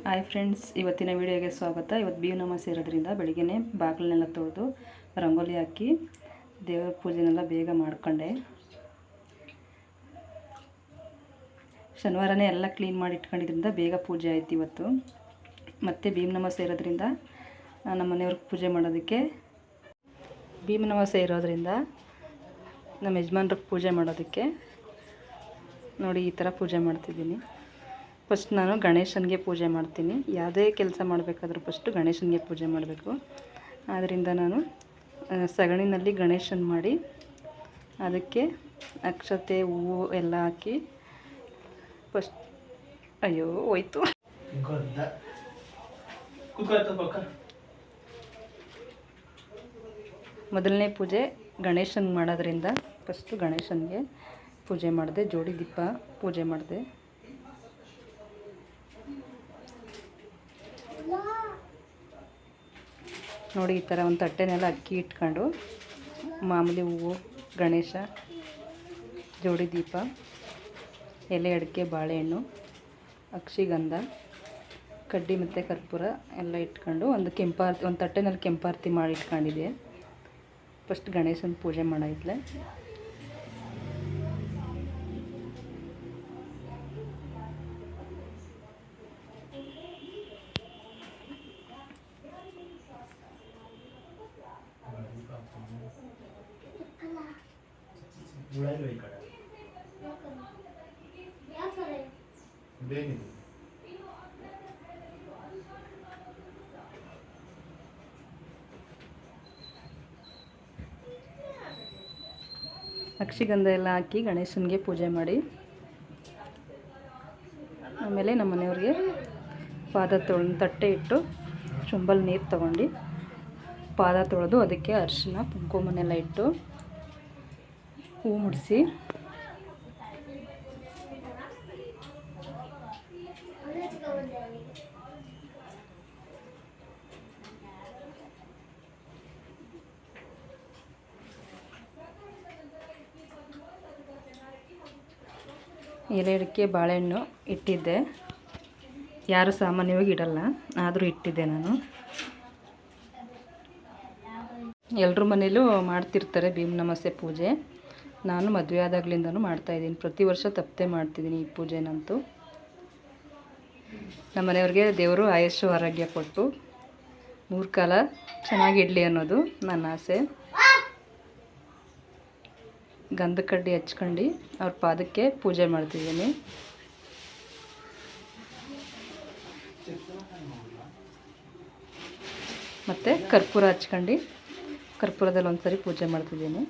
Hi friends, ಇವತ್ತಿನ ವಿಡಿಯೋಗೆ ಸ್ವಾಗತ. ಇವತ್ತು ಬೀವನಮಾಸೆ ಇರೋದ್ರಿಂದ ಬೆಳಿಗ್ಗೆ ಬಾಗಿಲನ್ನೆಲ್ಲ ತೊಳೆದು ರಂಗೋಲಿ ಹಾಕಿ ದೇವರ ಪೂಜೆನೆಲ್ಲ ಬೇಗ ಮಾಡ್ಕೊಂಡೆ. ಶನಿವಾರನೇ ಎಲ್ಲ ಕ್ಲೀನ್ ಮಾಡಿ ಇಟ್ಕೊಂಡಿದ್ರಿಂದ ಬೇಗ ಪೂಜೆ ಆಯ್ತು ಇವತ್ತು. ಮತ್ತು ಬೀವನಮಾಸೆ ಇರೋದ್ರಿಂದ ನಮ್ಮ ಮನೆಯವ್ರಿಗೆ ಪೂಜೆ ಮಾಡೋದಕ್ಕೆ ನಮ್ಮ ಯಜಮಾನ್ರಿಗೆ ಪೂಜೆ ಮಾಡೋದಕ್ಕೆ ನೋಡಿ ಈ ಥರ ಪೂಜೆ ಮಾಡ್ತಿದ್ದೀನಿ. ಫಸ್ಟ್ ನಾನು ಗಣೇಶನಿಗೆ ಪೂಜೆ ಮಾಡ್ತೀನಿ. ಯಾವುದೇ ಕೆಲಸ ಮಾಡಬೇಕಾದ್ರೂ ಫಸ್ಟು ಗಣೇಶನಿಗೆ ಪೂಜೆ ಮಾಡಬೇಕು. ಆದ್ದರಿಂದ ನಾನು ಸಗಣಿನಲ್ಲಿ ಗಣೇಶನ ಮಾಡಿ ಅದಕ್ಕೆ ಅಕ್ಷತೆ ಹೂವು ಎಲ್ಲ ಹಾಕಿ ಫಸ್ಟ್ ಹೋಯ್ತು. ಮೊದಲನೇ ಪೂಜೆ ಗಣೇಶನಿಗೆ ಮಾಡೋದ್ರಿಂದ ಫಸ್ಟು ಗಣೇಶನಿಗೆ ಪೂಜೆ ಮಾಡಿದೆ. ಜೋಡಿ ದೀಪ ಪೂಜೆ ಮಾಡಿದೆ. ನೋಡಿ ಈ ಥರ ಒಂದು ತಟ್ಟೆನೆಲ್ಲ ಅಕ್ಕಿ ಇಟ್ಕೊಂಡು ಮಾಮೂಲಿ ಹೂವು, ಗಣೇಶ, ಜೋಡಿ ದೀಪ, ಎಲೆ ಅಡಿಕೆ, ಬಾಳೆಹಣ್ಣು, ಅಕ್ಷಿಗಂಧ, ಕಡ್ಡಿ ಮತ್ತು ಕರ್ಪೂರ ಎಲ್ಲ ಇಟ್ಕೊಂಡು ಒಂದು ತಟ್ಟೆನಲ್ಲಿ ಕೆಂಪಾರತಿ ಮಾಡಿ ಇಟ್ಕೊಂಡಿದ್ದೆ. ಫಸ್ಟ್ ಗಣೇಶನ ಪೂಜೆ ಮಾಡಿದ್ಲೆ. ಅಕ್ಷಿಗಂಧ ಎಲ್ಲ ಹಾಕಿ ಗಣೇಶನಿಗೆ ಪೂಜೆ ಮಾಡಿ ಆಮೇಲೆ ನಮ್ಮ ಮನೆಯವ್ರಿಗೆ ಪಾದ ತಟ್ಟೆ ಇಟ್ಟು ಚುಂಬಲ್ ನೀರು ತಗೊಂಡು ಪಾದ ತೊಳೆದು ಅದಕ್ಕೆ ಅರಿಶಿನ ಕುಂಕುಮನೆಲ್ಲ ಇಟ್ಟು ಹೂ ಮುಡಿಸಿ ಎಲೆ ಅಡಿಕೆ, ಬಾಳೆಹಣ್ಣು ಇಟ್ಟಿದ್ದೆ. ಯಾರು ಸಾಮಾನ್ಯವಾಗಿ ಇಡಲ್ಲ, ಆದರೂ ಇಟ್ಟಿದ್ದೆ ನಾನು. ಎಲ್ಲರ ಮನೇಲೂ ಮಾಡ್ತಿರ್ತಾರೆ ಬೀವನಮಾಸೆ ಪೂಜೆ. ನಾನು ಮದುವೆ ಆದಾಗ್ಲಿಂದನೂ ಮಾಡ್ತಾಯಿದ್ದೀನಿ. ಪ್ರತಿ ವರ್ಷ ತಪ್ಪದೆ ಮಾಡ್ತಿದ್ದೀನಿ ಈ ಪೂಜೆನಂತೂ. ನಮ್ಮ ಮನೆಯವ್ರಿಗೆ ದೇವರು ಆಯುಷ್ಯ ಆರೋಗ್ಯ ಕೊಟ್ಟು 3 ಕಾಲ ಚೆನ್ನಾಗಿಡಲಿ ಅನ್ನೋದು ನನ್ನ ಆಸೆ. ಗಂಧ ಕಡ್ಡಿ ಹಚ್ಕೊಂಡು ಅವ್ರ ಪಾದಕ್ಕೆ ಪೂಜೆ ಮಾಡ್ತಿದ್ದೀನಿ. ಮತ್ತು ಕರ್ಪೂರ ಹಚ್ಕೊಂಡು ಕರ್ಪೂರದಲ್ಲಿ ಒಂದ್ಸರಿ ಪೂಜೆ ಮಾಡ್ತಿದ್ದೀನಿ.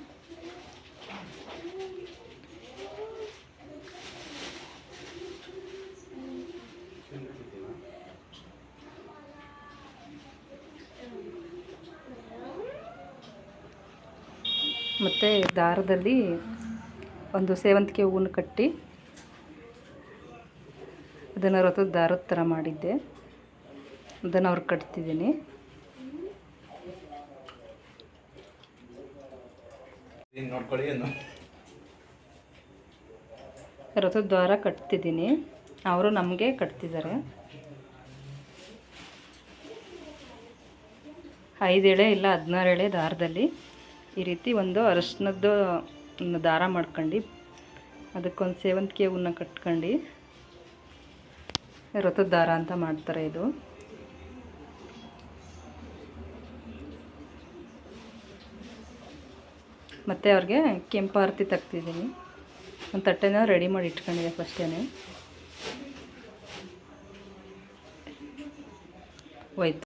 ಮತ್ತು ದಾರದಲ್ಲಿ ಒಂದು ಸೇವಂತಿಗೆ ಹೂವನ್ನು ಕಟ್ಟಿ ಅದನ್ನು ರಥದ ದಾರದ ಥರ ಮಾಡಿದ್ದೆ. ಅದನ್ನು ಅವ್ರಿಗೆ ಕಟ್ತಿದ್ದೀನಿ. ರಥದ ದಾರ ಕಟ್ತಿದ್ದೀನಿ. ಅವರು ನಮಗೆ ಕಟ್ತಿದ್ದಾರೆ. 5 ಎಳೆ ಇಲ್ಲ 16 ಎಳೆ ದಾರದಲ್ಲಿ ಈ ರೀತಿ ಒಂದು ಅರಶಿನದ್ದು ದಾರ ಮಾಡ್ಕೊಂಡು ಅದಕ್ಕೊಂದು ಸೇವಂತಿಗೆ ಹೂವನ್ನ ಕಟ್ಕೊಂಡು ರಥದ ದಾರ ಅಂತ ಮಾಡ್ತಾರೆ ಇದು. ಮತ್ತು ಅವ್ರಿಗೆ ಕೆಂಪಾರತಿ ತಗ್ತಿದ್ದೀನಿ. ಒಂದು ತಟ್ಟೆನ ರೆಡಿ ಮಾಡಿ ಇಟ್ಕೊಂಡಿದ್ದೆ ಫಸ್ಟೇ. ಹೋಯ್ತು.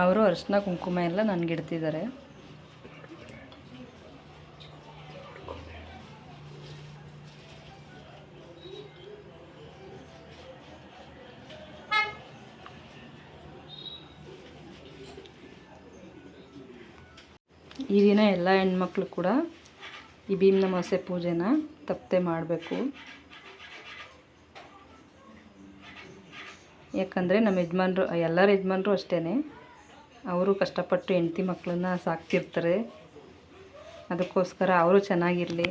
ಅವರು ಅರಿಶಿನ ಕುಂಕುಮ ಎಲ್ಲ ನನಗಿಡ್ತಿದ್ದಾರೆ. ಈ ದಿನ ಎಲ್ಲ ಹೆಣ್ಮಕ್ಳು ಕೂಡ ಈ ಬೀವನಮಾಸೆ ಪೂಜೆನ ತಪ್ಪದೆ ಮಾಡಬೇಕು. ಯಾಕಂದರೆ ನಮ್ಮ ಯಜಮಾನ್ರು, ಎಲ್ಲರ ಯಜಮಾನ್ರು ಅಷ್ಟೇ, ಅವರು ಕಷ್ಟಪಟ್ಟು ಹೆಂಡತಿ ಮಕ್ಕಳನ್ನ ಸಾಕ್ತಿರ್ತಾರೆ. ಅದಕ್ಕೋಸ್ಕರ ಅವರು ಚೆನ್ನಾಗಿರಲಿ,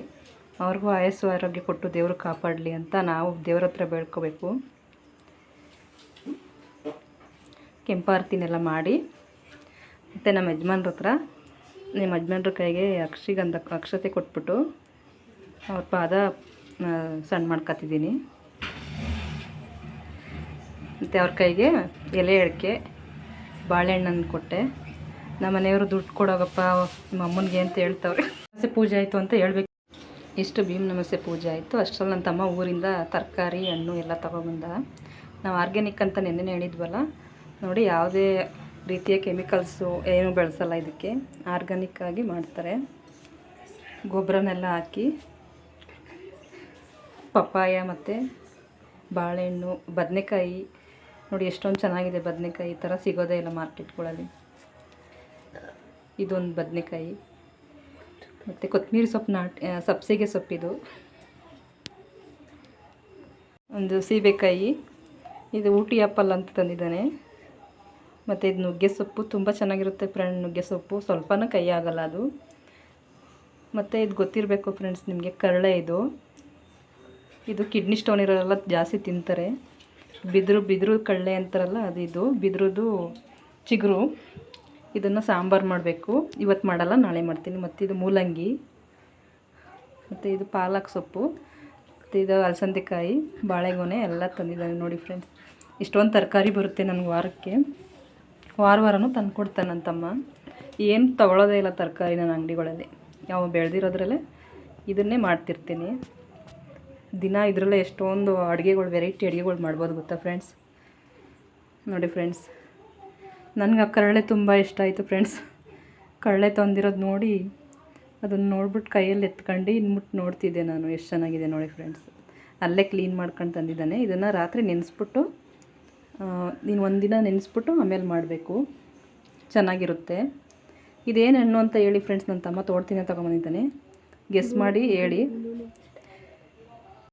ಅವ್ರಿಗೂ ಆಯಸ್ಸು ಆರೋಗ್ಯ ಕೊಟ್ಟು ದೇವರು ಕಾಪಾಡಲಿ ಅಂತ ನಾವು ದೇವ್ರ ಹತ್ರ ಬೇಡ್ಕೋಬೇಕು. ಕೆಂಪಾರತಿನೆಲ್ಲ ಮಾಡಿ ಮತ್ತು ನಮ್ಮ ಯಜಮಾನ್ರ ಹತ್ರ, ನಿಮ್ಮ ಯಜಮಾನ್ರ ಕೈಗೆ ಅಕ್ಷತೆ ಕೊಟ್ಬಿಟ್ಟು ಅವ್ರ ಪಾದ ಸಣ್ಣ ಮಾಡ್ಕೊತಿದ್ದೀನಿ. ಮತ್ತು ಅವ್ರ ಕೈಗೆ ಎಲೆ ಅಡಿಕೆ ಬಾಳೆಹಣ್ಣನ್ನು ಕೊಟ್ಟೆ. ನಮ್ಮ ಮನೆಯವರು ದುಡ್ಡು ಕೊಡೋಗಪ್ಪ ನಿಮ್ಮ ಅಮ್ಮನಿಗೆ ಅಂತ ಹೇಳ್ತವ್ರೆ. ನಮಸ್ತೆ ಪೂಜೆ ಆಯಿತು ಅಂತ ಹೇಳ್ಬೇಕು. ಇಷ್ಟು ಭೀಮ್ ನಮಸ್ತೆ ಪೂಜೆ ಆಯಿತು. ಅಷ್ಟರಲ್ಲಿ ನನ್ನ ತಮ್ಮ ಊರಿಂದ ತರಕಾರಿ ಹಣ್ಣು ಎಲ್ಲ ತೊಗೊಬಂದ. ನಾವು ಆರ್ಗ್ಯಾನಿಕ್ ಅಂತ ನೆನ್ನೆ ಹೇಳಿದ್ವಲ್ಲ ನೋಡಿ, ಯಾವುದೇ ರೀತಿಯ ಕೆಮಿಕಲ್ಸು ಏನು ಬೆಳೆಸಲ್ಲ, ಇದಕ್ಕೆ ಆರ್ಗ್ಯಾನಿಕ್ಕಾಗಿ ಮಾಡ್ತಾರೆ. ಗೊಬ್ಬರನೆಲ್ಲ ಹಾಕಿ ಪಪ್ಪಾಯ ಮತ್ತು ಬಾಳೆಹಣ್ಣು, ಬದನೆಕಾಯಿ ನೋಡಿ ಎಷ್ಟೊಂದು ಚೆನ್ನಾಗಿದೆ. ಬದನೆಕಾಯಿ ಈ ಥರ ಸಿಗೋದೇ ಇಲ್ಲ ಮಾರ್ಕೆಟ್ಗಳಲ್ಲಿ. ಇದೊಂದು ಬದನೆಕಾಯಿ ಮತ್ತು ಕೊತ್ತಂಬರಿ ಸೊಪ್ಪು, ಸಬ್ಸಿಗೆ ಸೊಪ್ಪಿದು ಒಂದು, ಸೀಬೆಕಾಯಿ, ಇದು ಊಟಿ ಆ್ಯಪಲ್ ಅಂತ ತಂದಿದ್ದಾನೆ. ಮತ್ತು ಇದು ನುಗ್ಗೆ ಸೊಪ್ಪು ತುಂಬ ಚೆನ್ನಾಗಿರುತ್ತೆ ಫ್ರೆಂಡ್. ನುಗ್ಗೆ ಸೊಪ್ಪು ಸ್ವಲ್ಪನೂ ಕೈ ಆಗಲ್ಲ ಅದು. ಮತ್ತು ಇದು ಗೊತ್ತಿರಬೇಕು ಫ್ರೆಂಡ್ಸ್ ನಿಮಗೆ, ಕರಳೆ ಇದು ಕಿಡ್ನಿ ಸ್ಟೋನ್ ಇರೋರೆಲ್ಲ ಜಾಸ್ತಿ ತಿಂತಾರೆ. ಬಿದಿರು ಕಡಲೆ ಅಂತಾರಲ್ಲ, ಅದು ಇದು ಬಿದಿರುದು ಚಿಗುರು. ಇದನ್ನು ಸಾಂಬಾರು ಮಾಡಬೇಕು. ಇವತ್ತು ಮಾಡಲ್ಲ, ನಾಳೆ ಮಾಡ್ತೀನಿ. ಮತ್ತು ಇದು ಮೂಲಂಗಿ, ಮತ್ತು ಇದು ಪಾಲಕ್ ಸೊಪ್ಪು, ಮತ್ತು ಇದು ಅಲಸಂದೆಕಾಯಿ, ಬಾಳೆಗೊನೆ ಎಲ್ಲ ತಂದಿದ್ದಾನೆ ನೋಡಿ ಫ್ರೆಂಡ್ಸ್. ಇಷ್ಟೊಂದು ತರಕಾರಿ ಬರುತ್ತೆ ನನಗೆ ವಾರಕ್ಕೆ. ವಾರನೂ ತಂದುಕೊಡ್ತಾನೆ ನನ್ನ ತಮ್ಮ. ಏನು ತೊಗೊಳೋದೇ ಇಲ್ಲ ತರಕಾರಿ ನನ್ನ ಅಂಗಡಿಗಳಲ್ಲಿ, ಯಾವ ಬೆಳೆದಿರೋದ್ರಲ್ಲೇ ಇದನ್ನೇ ಮಾಡ್ತಿರ್ತೀನಿ ದಿನ. ಇದರಲ್ಲೇ ಎಷ್ಟೊಂದು ಅಡುಗೆಗಳು, ವೆರೈಟಿ ಅಡುಗೆಗಳು ಮಾಡ್ಬೋದು ಗೊತ್ತಾ ಫ್ರೆಂಡ್ಸ್. ನೋಡಿ ಫ್ರೆಂಡ್ಸ್, ನನಗೆ ಆ ಕರಳೆ ತುಂಬ ಇಷ್ಟ ಆಯಿತು ಫ್ರೆಂಡ್ಸ್. ಕರಳೆ ತಂದಿರೋದು ನೋಡಿ, ಅದನ್ನು ನೋಡ್ಬಿಟ್ಟು ಕೈಯಲ್ಲಿ ಎತ್ಕೊಂಡು ಇನ್ಬಿಟ್ಟು ನೋಡ್ತಿದ್ದೆ ನಾನು, ಎಷ್ಟು ಚೆನ್ನಾಗಿದೆ ನೋಡಿ ಫ್ರೆಂಡ್ಸ್. ಅಲ್ಲೇ ಕ್ಲೀನ್ ಮಾಡ್ಕೊಂಡು ತಂದಿದ್ದಾನೆ. ಇದನ್ನು ರಾತ್ರಿ ನೆನೆಸ್ಬಿಟ್ಟು, ನೀನು ಒಂದಿನ ನೆನೆಸ್ಬಿಟ್ಟು ಆಮೇಲೆ ಮಾಡಬೇಕು, ಚೆನ್ನಾಗಿರುತ್ತೆ. ಇದೇನು ಹಣ್ಣು ಅಂತ ಹೇಳಿ ಫ್ರೆಂಡ್ಸ್. ನನ್ನ ತಮ್ಮ ತೋಡ್ತೀನಿ ತೊಗೊಂಬಂದಿದ್ದಾನೆ, ಗೆಸ್ ಮಾಡಿ ಹೇಳಿ.